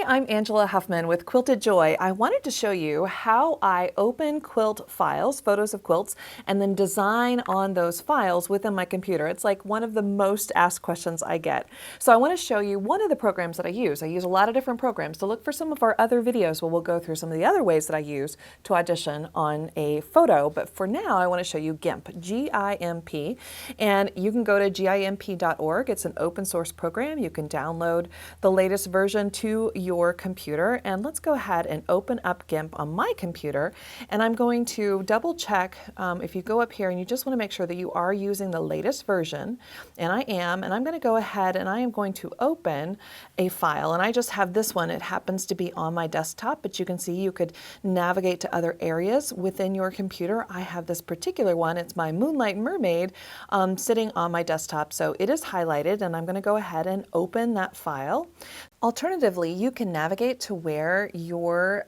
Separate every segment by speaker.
Speaker 1: I'm Angela Huffman with Quilted Joy. I wanted to show you how I open quilt files, photos of quilts, and then design on those files within my computer. It's like one of the most asked questions I get. So I want to show you one of the programs that I use. I use a lot of different programs. So look for some of our other videos where we'll go through some of the other ways that I use to audition on a photo. But for now, I want to show you GIMP, G-I-M-P. And you can go to gimp.org. It's an open source program. You can download the latest version to your computer, and let's go ahead and open up GIMP on my computer. And I'm going to double check if you go up here and you just want to make sure that you are using the latest version, and I am, and I'm going to go ahead and I am going to open a file, and I just have this one. It happens to be on my desktop, but you can see you could navigate to other areas within your computer. I have this particular one. It's my Moonlight Mermaid sitting on my desktop, so it is highlighted, and I'm going to go ahead and open that file. Alternatively, you can navigate to where your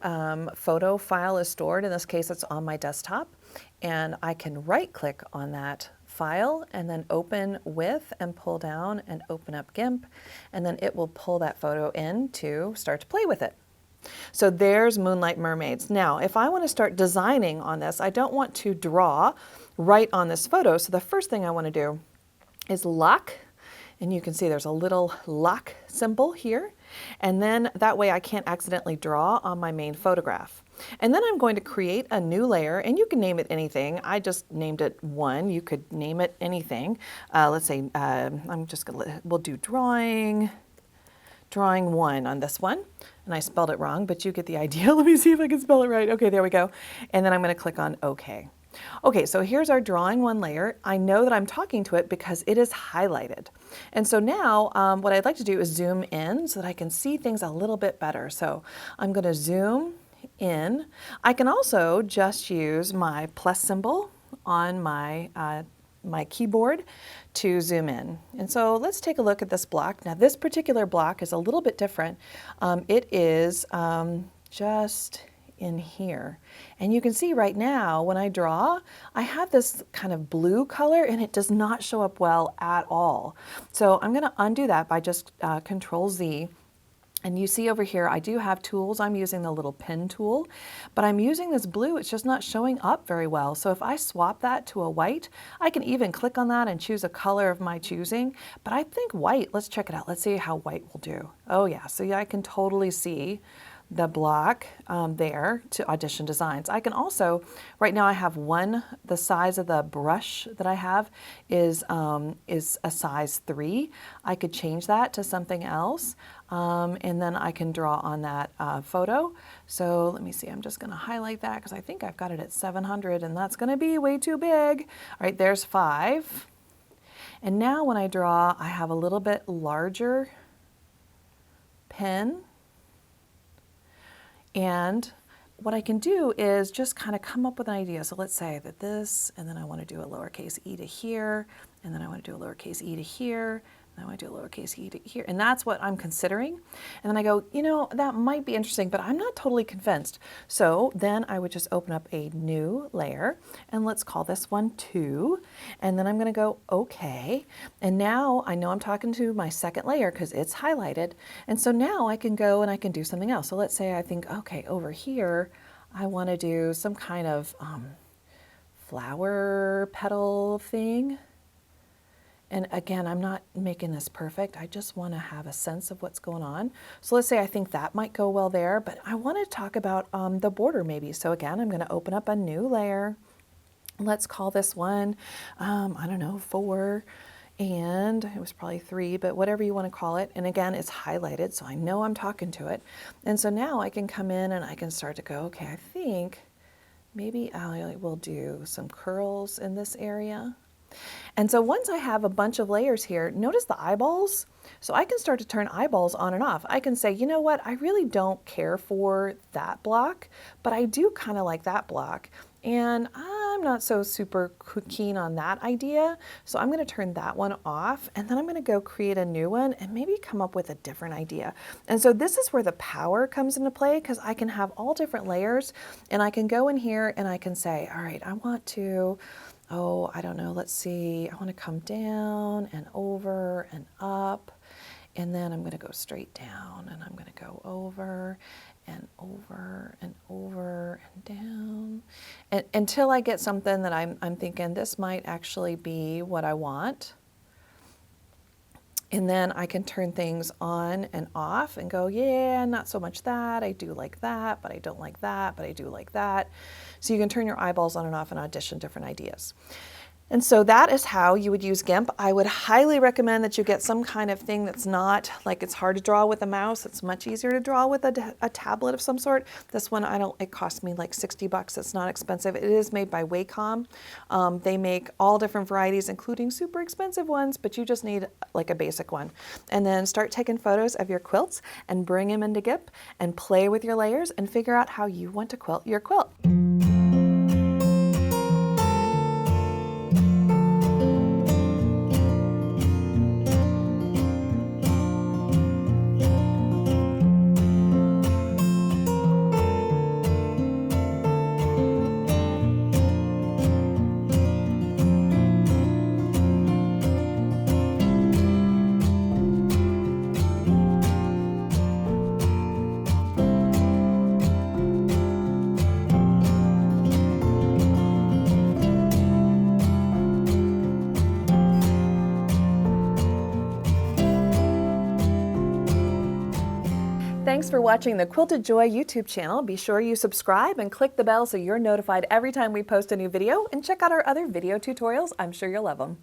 Speaker 1: photo file is stored. In this case, it's on my desktop, and I can right-click on that file and then open with and pull down and open up GIMP, and then it will pull that photo in to start to play with it. So there's Moonlight Mermaids. Now, if I want to start designing on this, I don't want to draw right on this photo, so the first thing I want to do is lock. And you can see there's a little lock symbol here. And then that way I can't accidentally draw on my main photograph. And then I'm going to create a new layer, and you can name it anything. I just named it 1. You could name it anything. Let's say we'll do drawing 1 on this one. And I spelled it wrong, but you get the idea. Let me see if I can spell it right. Okay, there we go. And then I'm going to click on OK. Okay, so here's our drawing 1 layer. I know that I'm talking to it because it is highlighted. And so now what I'd like to do is zoom in so that I can see things a little bit better. So I'm going to zoom in. I can also just use my plus symbol on my my keyboard to zoom in. And so let's take a look at this block. Now this particular block is a little bit different. It is just in here. And you can see right now when I draw, I have this kind of blue color and it does not show up well at all. So I'm going to undo that by just Control Z. And you see over here, I do have tools. I'm using the little pen tool, but I'm using this blue. It's just not showing up very well. So if I swap that to a white, I can even click on that and choose a color of my choosing. But I think white, let's check it out. Let's see how white will do. Oh yeah, so yeah, I can totally see the block there to Audition Designs. I can also, right now I have the size of the brush that I have is a size 3. I could change that to something else, and then I can draw on that photo. So let me see, I'm just gonna highlight that because I think I've got it at 700 and that's gonna be way too big. All right, there's 5. And now when I draw, I have a little bit larger pen. And what I can do is just kind of come up with an idea. So let's say that this, and then I want to do a lowercase e to here, and then I want to do a lowercase e to here, and I want to do a lowercase e to here. And that's what I'm considering. And then I go, you know, that might be interesting, but I'm not totally convinced. So then I would just open up a new layer, and let's call this one 2. And then I'm going to go OK. And now I know I'm talking to my second layer because it's highlighted. And so now I can go and I can do something else. So let's say I think, okay, over here, I want to do some kind of flower petal thing. And again, I'm not making this perfect. I just want to have a sense of what's going on. So let's say I think that might go well there, but I want to talk about the border maybe. So again, I'm going to open up a new layer. Let's call this one, I don't know, 4. And it was probably 3, but whatever you want to call it. And again, it's highlighted, so I know I'm talking to it. And so now I can come in and I can start to go, okay, I think maybe I will do some curls in this area. And so once I have a bunch of layers here, notice the eyeballs. So I can start to turn eyeballs on and off. I can say, you know what, I really don't care for that block, but I do kind of like that block. And I'm not so super keen on that idea. So I'm going to turn that one off, and then I'm going to go create a new one and maybe come up with a different idea. And so this is where the power comes into play, because I can have all different layers, and I can go in here and I can say, all right, I want to, oh, I don't know, let's see, I want to come down and over and up. And then I'm going to go straight down, and I'm going to go over and over and over and down until I get something that I'm thinking this might actually be what I want. And then I can turn things on and off and go, yeah, not so much that. I do like that, but I don't like that, but I do like that. So you can turn your eyeballs on and off and audition different ideas. And so that is how you would use GIMP. I would highly recommend that you get some kind of thing that's not like it's hard to draw with a mouse. It's much easier to draw with a tablet of some sort. This one, it cost me like 60 bucks. It's not expensive. It is made by Wacom. They make all different varieties, including super expensive ones, but you just need like a basic one. And then start taking photos of your quilts and bring them into GIMP and play with your layers and figure out how you want to quilt your quilt. Thanks for watching the Quilted Joy YouTube channel. Be sure you subscribe and click the bell so you're notified every time we post a new video, and check out our other video tutorials. I'm sure you'll love them.